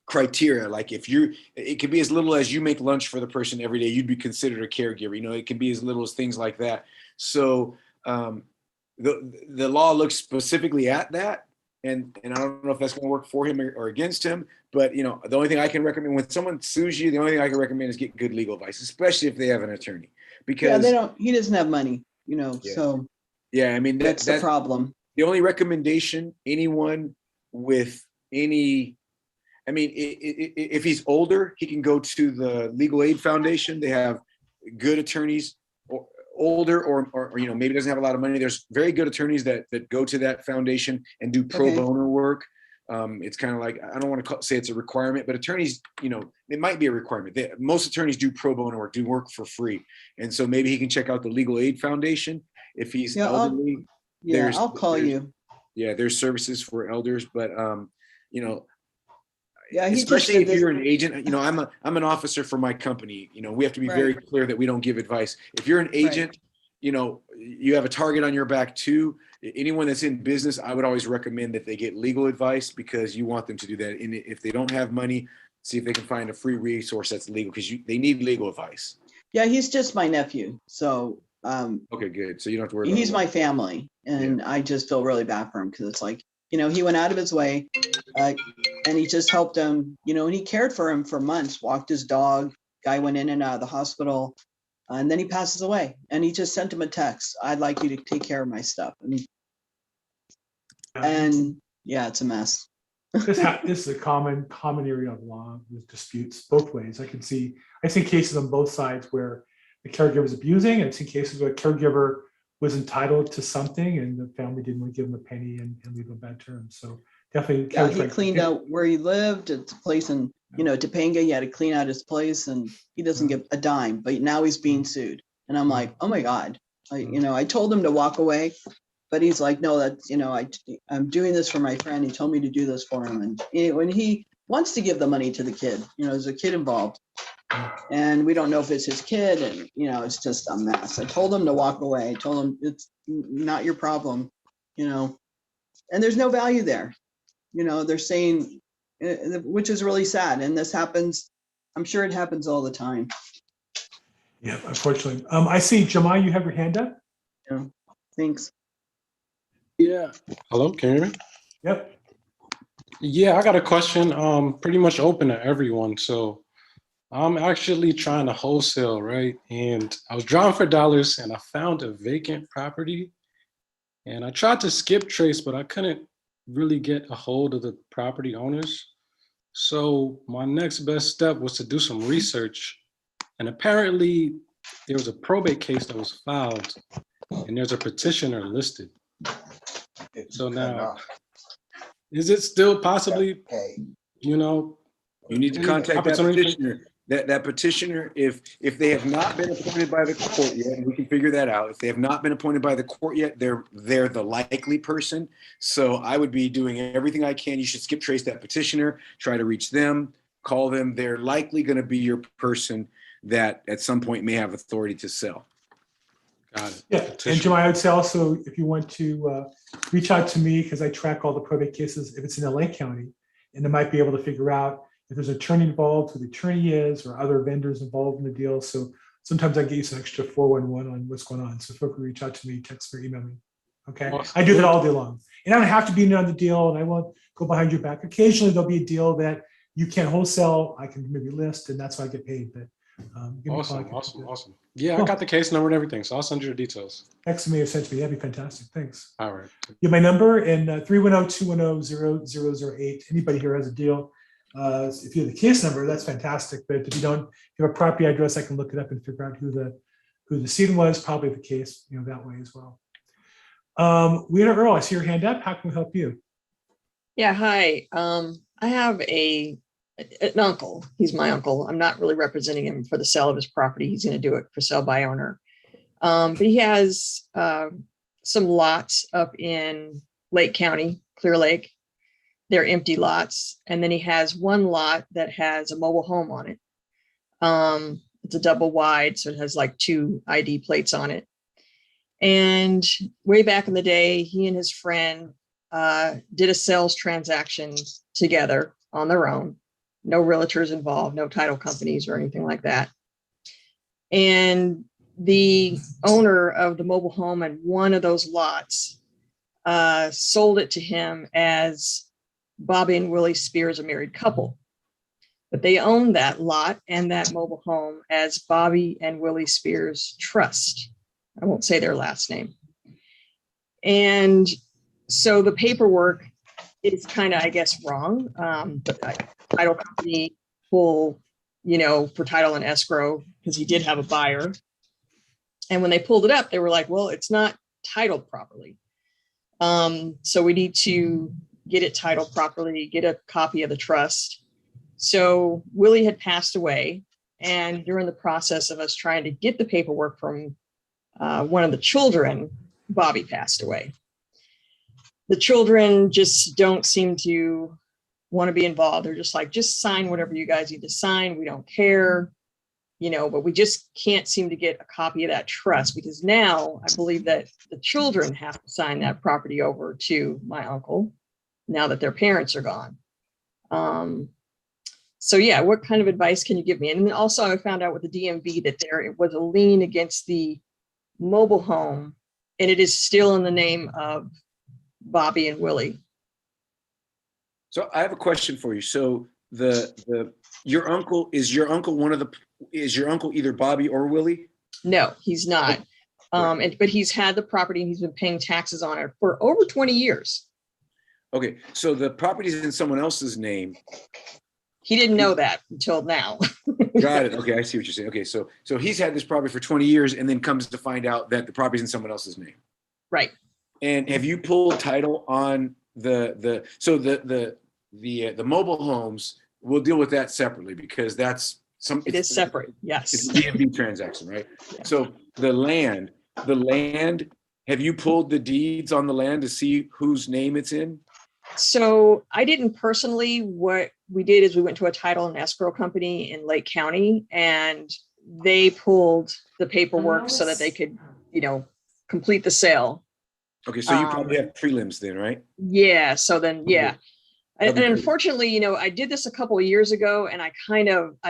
criteria. Like it could be as little as you make lunch for the person every day, you'd be considered a caregiver. It can be as little as things like that. So the law looks specifically at that. And I don't know if that's going to work for him or against him, but the only thing I can recommend when someone sues you, the only thing I can recommend is get good legal advice, especially if they have an attorney, because he doesn't have money, so yeah, I mean, that's the problem. The only recommendation anyone with any, I mean, if he's older, he can go to the Legal Aid Foundation. They have good attorneys. Or older or maybe doesn't have a lot of money. There's very good attorneys that go to that foundation and do pro bono work. It's kind of like, I don't want to say it's a requirement, but attorneys, it might be a requirement. Most attorneys do pro bono work, do work for free. And so maybe he can check out the Legal Aid Foundation if he's elderly. I'll call you. Yeah, there's services for elders, but Yeah, especially if you're an agent. I'm an officer for my company. We have to be very clear that we don't give advice. If you're an agent, you have a target on your back too. Anyone that's in business, I would always recommend that they get legal advice, because you want them to do that. And if they don't have money, see if they can find a free resource that's legal, because they need legal advice. Yeah, he's just my nephew. So okay, good. So you don't have to worry. He's my family, and I just feel really bad for him, because it's like, he went out of his way, and he just helped him, and he cared for him for months, walked his dog. Guy went in and out of the hospital, and then he passes away. And he just sent him a text, "I'd like you to take care of my stuff." And yeah, it's a mess. This is a common area of law with disputes both ways. I've seen cases on both sides where the caregiver is abusing. I've seen cases where a caregiver was entitled to something and the family didn't want to give him a penny and leave him on bad terms. So definitely. Yeah, he cleaned out where he lived. It's a place in, Topanga. He had to clean out his place, and he doesn't get a dime, but now he's being sued. And I'm like, oh my God. I told him to walk away, but he's like, no, that's, I'm doing this for my friend. He told me to do this for him. And when he wants to give the money to the kid, there's a kid involved. And we don't know if it's his kid, and it's just a mess. I told him to walk away. I told him it's not your problem, and there's no value there. They're saying, which is really sad. And this happens. I'm sure it happens all the time. Yeah, unfortunately. I see, Jamal, you have your hand up. Yeah, thanks. Yeah. Hello, can you hear me? Yep. Yeah, I got a question. Pretty much open to everyone. So I'm actually trying to wholesale, right? And I was drawing for dollars, and I found a vacant property, and I tried to skip trace, but I couldn't really get a hold of the property owners. So my next best step was to do some research, and apparently there was a probate case that was filed, and there's a petitioner listed. So now, is it still possibly, you need to contact that petitioner. That petitioner, if they have not been appointed by the court yet, and we can figure that out. If they have not been appointed by the court yet, they're the likely person. So I would be doing everything I can. You should skip trace that petitioner, try to reach them, call them. They're likely going to be your person that at some point may have authority to sell. Got it. Yeah, and Jamal, I would say also, if you want to reach out to me, because I track all the probate cases, if it's in LA County, and I might be able to figure out if there's an attorney involved, who the attorney is, or other vendors involved in the deal. So sometimes I get you some extra 411 on what's going on. So feel free to reach out to me, text me, or email me. Okay, awesome. I do that all day long, and I don't have to be in on the deal, and I won't go behind your back. Occasionally there'll be a deal that you can't wholesale. I can maybe list, and that's why I get paid. But awesome. Yeah, cool. I got the case number and everything, so I'll send you the details. Text me or send to me. That'd be fantastic. Thanks. All right. You have my number, and 310-210-0008. Anybody here has a deal. If you have the case number, that's fantastic. But if you don't, if you have a property address, I can look it up and figure out who the decedent was. Probably the case, that way as well. Weena Earl, I see your hand up. How can we help you? Yeah, hi. I have an uncle. He's my uncle. I'm not really representing him for the sale of his property. He's going to do it for sale by owner. But he has some lots up in Lake County, Clear Lake. they're empty lots. And then he has one lot that has a mobile home on it. It's a double wide, so it has like 2 ID plates on it. And way back in the day, he and his friend did a sales transaction together on their own. No realtors involved, no title companies or anything like that. And the owner of the mobile home and one of those lots sold it to him as Bobby and Willie Spears, a married couple. But they own that lot and that mobile home as Bobby and Willie Spears Trust. I won't say their last name. And so the paperwork is kind of, I guess, wrong. But title company pull, for title and escrow, because he did have a buyer. And when they pulled it up, they were like, well, it's not titled properly. So we need to get it titled properly, get a copy of the trust. So Willie had passed away, and during the process of us trying to get the paperwork from one of the children, Bobby passed away. The children just don't seem to want to be involved. They're just like, just sign whatever you guys need to sign. We don't care, but we just can't seem to get a copy of that trust, because now I believe that the children have to sign that property over to my uncle now that their parents are gone. So yeah, what kind of advice can you give me? And then also I found out with the DMV that there was a lien against the mobile home, and it is still in the name of Bobby and Willie. So I have a question for you. So your uncle is your uncle either Bobby or Willie? No, he's not. But he's had the property and he's been paying taxes on it for over 20 years. Okay, so the property is in someone else's name. He didn't know that until now. Got it. Okay, I see what you're saying. Okay, so he's had this property for 20 years and then comes to find out that the property's in someone else's name. Right. And have you pulled title on the mobile homes? We'll deal with that separately because it is separate. Yes. It's a DMV transaction, right? Yeah. So the land, have you pulled the deeds on the land to see whose name it's in? So I didn't personally. What we did is we went to a title and escrow company in Lake County, and they pulled the paperwork so that they could, complete the sale. Okay, so you probably have prelims then, right? Yeah. So then, yeah. And unfortunately, I did this a couple of years ago, and I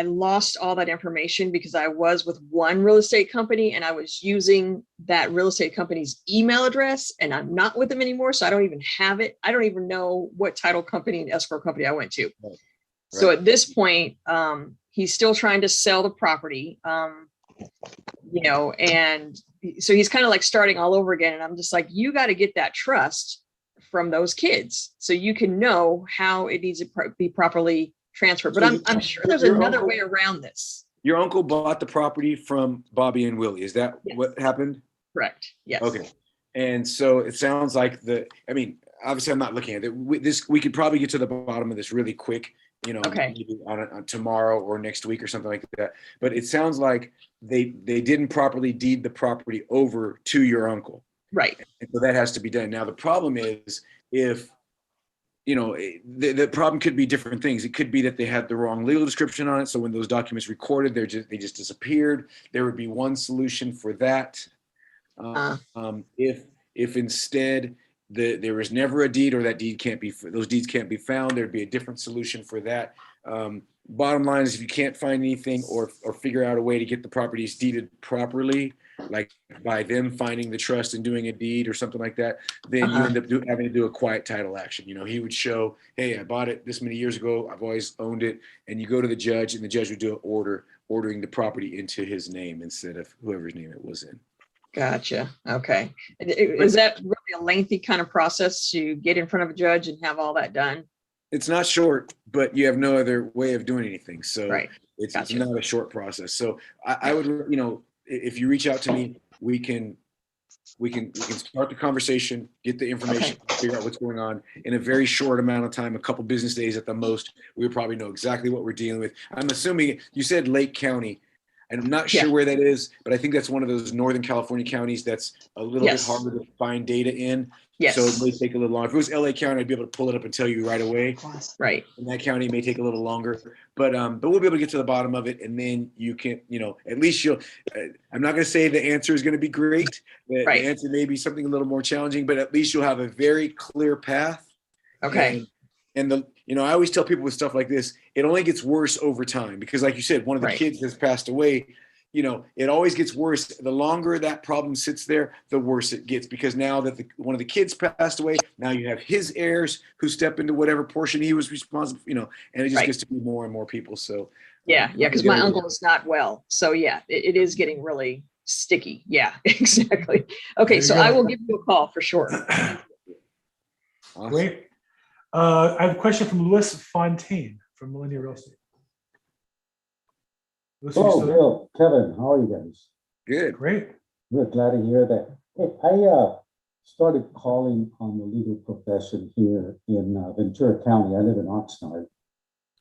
lost all that information because I was with one real estate company and I was using that real estate company's email address, and I'm not with them anymore. So I don't even have it. I don't even know what title company and escrow company I went to. Right. So at this point, he's still trying to sell the property, and so he's kind of like starting all over again. And I'm just like, you got to get that trust from those kids so you can know how it needs to be properly transferred. But I'm sure there's another way around this. Your uncle bought the property from Bobby and Willie. Is that what happened? Correct. Yes. Okay. And so it sounds like obviously I'm not looking at it. We could probably get to the bottom of this really quick, maybe on tomorrow or next week or something like that. But it sounds like they didn't properly deed the property over to your uncle. Right. And so that has to be done. Now, the problem is if, the problem could be different things. It could be that they had the wrong legal description on it. So when those documents recorded, they just disappeared. There would be one solution for that. If instead there was never a deed, or those deeds can't be found, there'd be a different solution for that. Bottom line is, if you can't find anything or figure out a way to get the properties deeded properly, like by them finding the trust and doing a deed or something like that, then you end up having to do a quiet title action. He would show, hey, I bought it this many years ago. I've always owned it. And you go to the judge, and the judge would do an order ordering the property into his name instead of whoever's name it was in. Gotcha. Okay. Is that really a lengthy kind of process to get in front of a judge and have all that done? It's not short, but you have no other way of doing anything. So right. It's not a short process. So I would, if you reach out to me, we can start the conversation, get the information, figure out what's going on in a very short amount of time, a couple business days at the most. We'll probably know exactly what we're dealing with. I'm assuming you said Lake County, and I'm not sure where that is, but I think that's one of those Northern California counties that's a little bit harder to find data in. Yes. So it may take a little longer. If it was LA County, I'd be able to pull it up and tell you right away. Right. In that county, it may take a little longer, but we'll be able to get to the bottom of it, and then you can, at least you'll. I'm not going to say the answer is going to be great. The Right. answer may be something a little more challenging, but at least you'll have a very clear path. Okay. And I always tell people with stuff like this, it only gets worse over time because, like you said, one of the Right. kids has passed away. It always gets worse. The longer that problem sits there, the worse it gets because now that one of the kids passed away, now you have his heirs who step into whatever portion he was responsible, and it just Right. gets to be more and more people. So Yeah. Because my uncle is not well. So yeah, it is getting really sticky. Yeah, exactly. Okay. There So you go. I will give you a call for sure. Awesome. Great. I have a question from Louis Fontaine from Millennial Real Estate. Louis, are you Hello, still there? Bill, Kevin, how are you guys? Good. Great. We're glad to hear that. Hey, I started calling on the legal profession here in Ventura County. I live in Oxnard.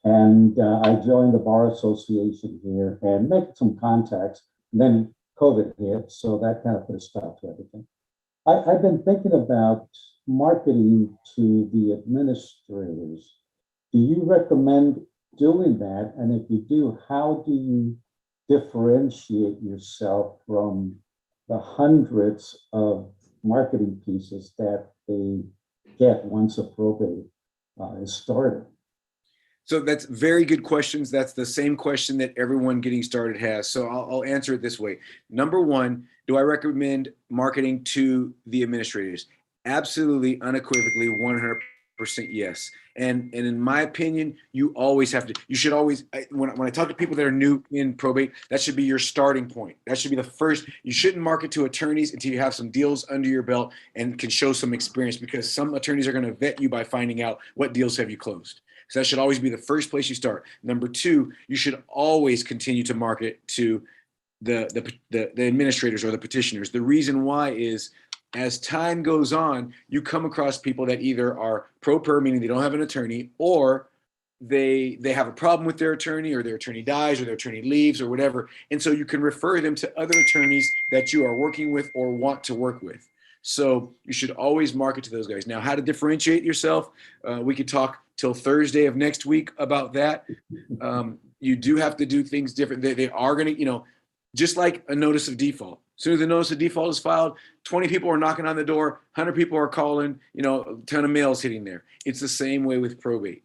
And I joined the Bar Association here and made some contacts. And then COVID hit, so that kind of put a stop to everything. I've been thinking about marketing to the administrators. Do you recommend doing that? And if you do, how do you differentiate yourself from the hundreds of marketing pieces that they get once a probate is started? So that's very good questions. That's the same question that everyone getting started has. So I'll answer it this way. Number one, do I recommend marketing to the administrators? Absolutely, unequivocally, 100% yes. And in my opinion, you should always, when I talk to people that are new in probate, that should be your starting point. That should be the first. You shouldn't market to attorneys until you have some deals under your belt and can show some experience, because some attorneys are going to vet you by finding out what deals have you closed. So that should always be the first place you start. Number two, you should always continue to market to the administrators or the petitioners. The reason why is, as time goes on, you come across people that either are pro per, meaning they don't have an attorney, or they have a problem with their attorney, or their attorney dies, or their attorney leaves, or whatever. And so you can refer them to other attorneys that you are working with or want to work with. So you should always market to those guys. Now, how to differentiate yourself? We could talk till Thursday of next week about that. You do have to do things different. They are going to, just like a notice of default. As soon as the notice of default is filed, 20 people are knocking on the door, 100 people are calling, a ton of mail's hitting there. It's the same way with probate.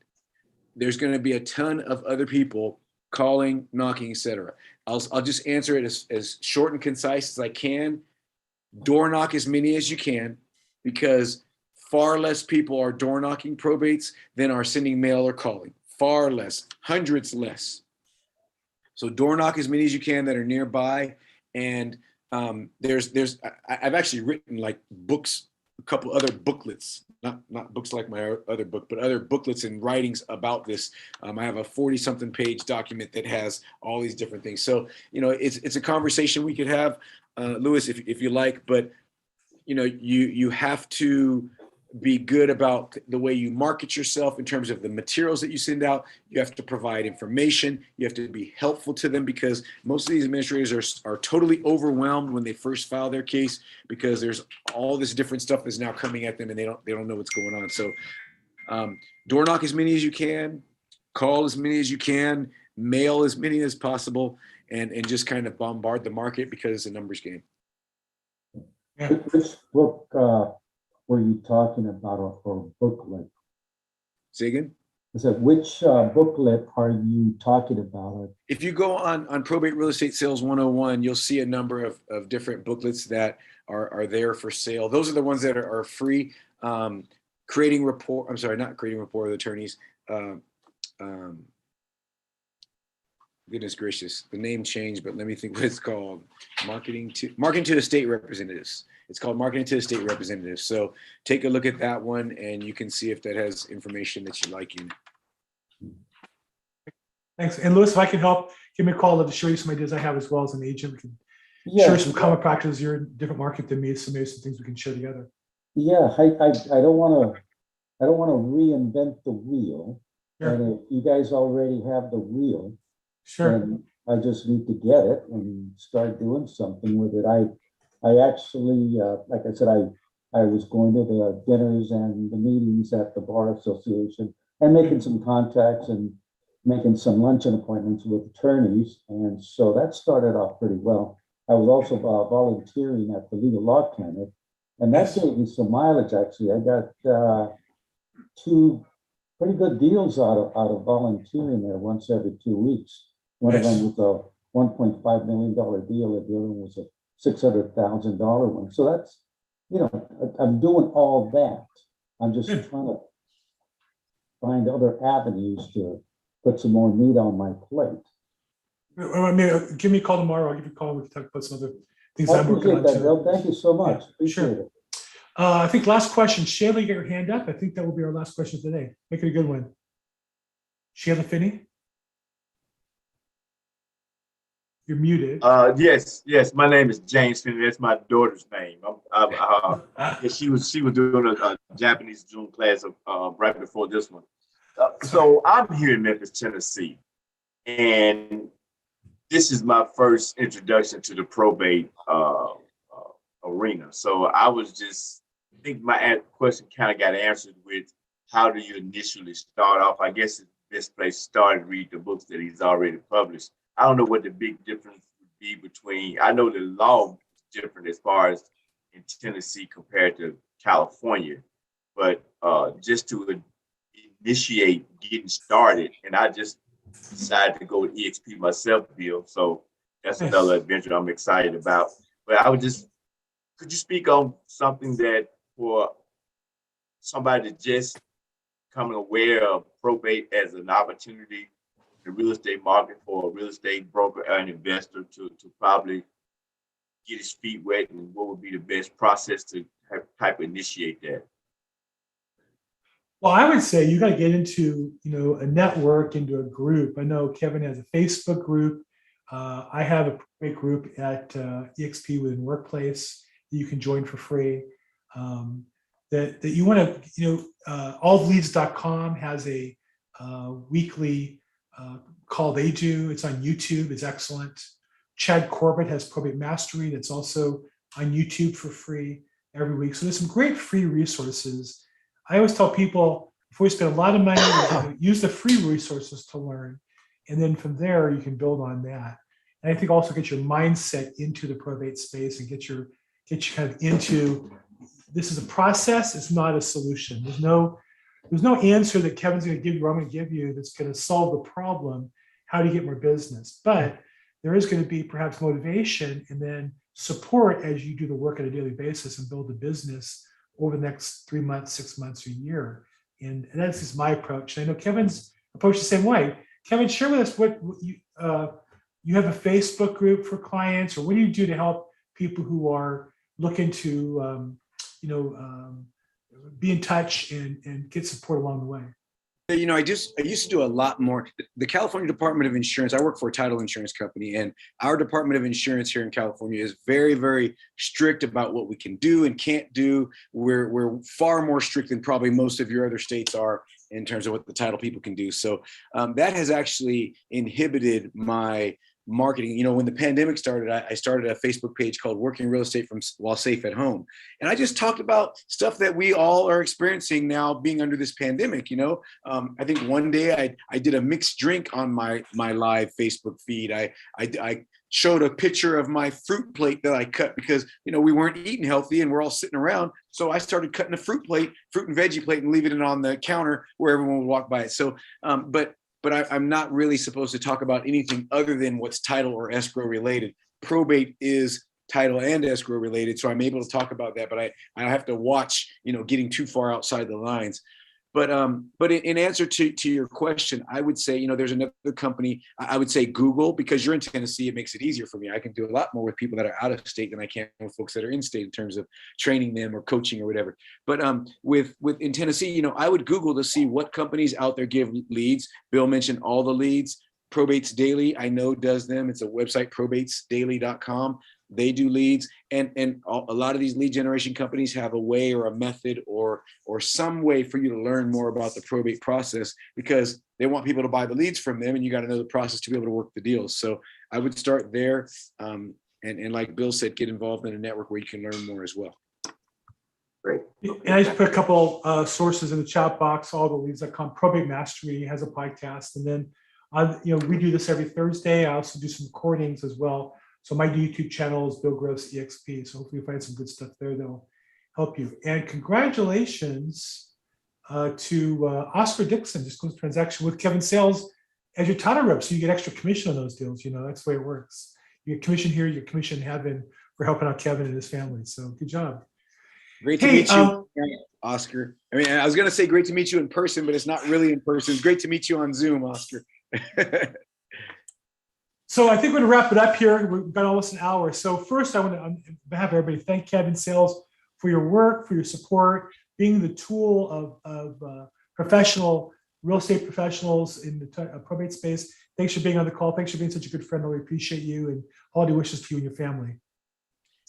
There's going to be a ton of other people calling, knocking, etc. I'll just answer it as short and concise as I can. Door knock as many as you can, because far less people are door knocking probates than are sending mail or calling. Far less, hundreds less. So door knock as many as you can that are nearby. And I've actually written like books, a couple other booklets, not books like my other book, but other booklets and writings about this. I have a 40-something page document that has all these different things. So, it's a conversation we could have, Louis, if you like, but you have to be good about the way you market yourself in terms of the materials that you send out. You have to provide information. You have to be helpful to them, because most of these administrators are totally overwhelmed when they first file their case, because there's all this different stuff that's now coming at them and they don't know what's going on. So door knock as many as you can, call as many as you can, mail as many as possible, and just kind of bombard the market, because it's a numbers game. Yeah. Which book were you talking about, or booklet? Say again? I said, which booklet are you talking about? If you go on Probate Real Estate Sales 101, you'll see a number of different booklets that are there for sale. Those are the ones that are free. Creating rapport, I'm sorry, not creating rapport with attorneys. Goodness gracious, the name changed, but let me think what it's called. Marketing to estate representatives. It's called Marketing to Estate Representatives. So take a look at that one, and you can see if that has information that you like in it. Thanks. And Louis, if I can help, give me a call. I'd love to show you some ideas I have as well as an agent. We can share some common practices. You're in a different market than me, so maybe some things we can share together. Yeah, I don't want to reinvent the wheel. Sure. And if you guys already have the wheel, Sure. then I just need to get it and start doing something with it. I actually, like I said, I was going to the dinners and the meetings at the Bar Association and making some contacts and making some luncheon appointments with attorneys. And so that started off pretty well. I was also volunteering at the Legal Law Clinic, and that gave me some mileage, actually. I got 2 pretty good deals out of volunteering there once every 2 weeks. One of them was a $1.5 million deal, and the other one was a $600,000 one. So that's, I'm doing all that. I'm just trying to find other avenues to put some more meat on my plate. I mean, give me a call tomorrow. I'll give you a call. We can talk about some other things I I'm working appreciate on that, too. Bill. Thank you so much. Yeah, Appreciate sure. it. I think last question. Shayla, get your hand up. I think that will be our last question today. Make it a good one. Shayla Finney? You're muted. Yes. My name is James Finney. That's my daughter's name. She was doing a Japanese Zoom class right before this one. So I'm here in Memphis, Tennessee, and this is my first introduction to the probate arena. So I think my question kind of got answered with how do you initially start off? I guess this place started to read the books that he's already published. I don't know what the big difference would be between, I know the law is different as far as in Tennessee compared to California, but just to initiate getting started, and I just decided to go with EXP myself, Bill. So that's another adventure I'm excited about. But could you speak on something that for somebody to just becoming aware of probate as an opportunity, the real estate market for a real estate broker or an investor to probably get his feet wet, and what would be the best process to type of initiate that? Well, I would say you got to get into, a network, into a group. I know Kevin has a Facebook group. I have a probate group at EXP within Workplace that you can join for free. That you want to, allleads.com has a weekly call they do. It's on YouTube. It's excellent. Chad Corbett has Probate Mastery that's also on YouTube for free every week. So there's some great free resources. I always tell people, before you spend a lot of money, use the free resources to learn. And then from there, you can build on that. And I think also get your mindset into the probate space and get you kind of into, this is a process, it's not a solution. There's no answer that Kevin's going to give you or I'm going to give you that's going to solve the problem. How do you get more business? But there is going to be perhaps motivation and then support as you do the work on a daily basis and build the business over the next 3 months, 6 months, or a year. And that's just my approach. And I know Kevin's approach the same way. Kevin, share with us what you have a Facebook group for clients, or what do you do to help people who are looking to, be in touch and get support along the way? I used to do a lot more. The California Department of Insurance, I work for a title insurance company, and our Department of Insurance here in California is very, very strict about what we can do and can't do. We're far more strict than probably most of your other states are in terms of what the title people can do. So that has actually inhibited my marketing. When the pandemic started, I started a Facebook page called Working Real Estate While Safe at Home. And I just talked about stuff that we all are experiencing now being under this pandemic. I think one day I did a mixed drink on my live Facebook feed. I showed a picture of my fruit plate that I cut because, we weren't eating healthy and we're all sitting around. So I started cutting a fruit and veggie plate and leaving it on the counter where everyone would walk by it. So, but I'm not really supposed to talk about anything other than what's title or escrow related. Probate is title and escrow related, so I'm able to talk about that, but I have to watch, getting too far outside the lines. But in answer to your question, I would say, there's another company. I would say Google, because you're in Tennessee, it makes it easier for me. I can do a lot more with people that are out of state than I can with folks that are in state in terms of training them or coaching or whatever. But with in Tennessee, I would Google to see what companies out there give leads. Bill mentioned all the leads. Probates Daily, I know, does them. It's a website, probatesdaily.com. They do leads, and a lot of these lead generation companies have a way or a method or some way for you to learn more about the probate process, because they want people to buy the leads from them, and you got to know the process to be able to work the deals. So I would start there, and like Bill said, get involved in a network where you can learn more as well. Great. And I just put a couple sources in the chat box, alltheleads.com. Probate Mastery has a podcast. And then, we do this every Thursday. I also do some recordings as well. So my YouTube channel is Bill Gross EXP. So hopefully you find some good stuff there that'll help you. And congratulations to Oscar Dixon, just closed a transaction with Kevin Sayles as your title rep. So you get extra commission on those deals. That's the way it works. You get commission here, you get commission in heaven for helping out Kevin and his family. So good job. Great to meet you, Oscar. I mean, I was going to say great to meet you in person, but it's not really in person. It's great to meet you on Zoom, Oscar. So I think we're going to wrap it up here. We've got almost an hour. So first, I want to, on behalf of everybody, thank Kevin Sayles for your work, for your support, being the tool of professional real estate professionals in the probate space. Thanks for being on the call. Thanks for being such a good friend. We appreciate you, and holiday wishes to you and your family.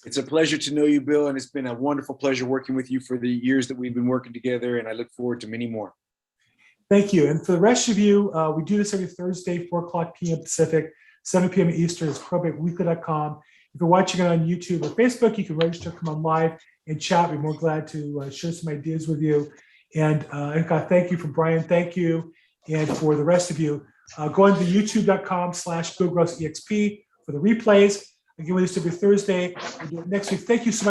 It's a pleasure to know you, Bill, and it's been a wonderful pleasure working with you for the years that we've been working together, and I look forward to many more. Thank you. And for the rest of you, we do this every Thursday, 4:00 p.m. Pacific, 7 p.m. Eastern. It's probateweekly.com. If you're watching it on YouTube or Facebook, you can register, come on live and chat. We're more glad to share some ideas with you. And thank you for Brian. Thank you. And for the rest of you, go on to youtube.com/BillGrossEXP for the replays. Again, we do this every Thursday. We'll do it next week. Thank you so much.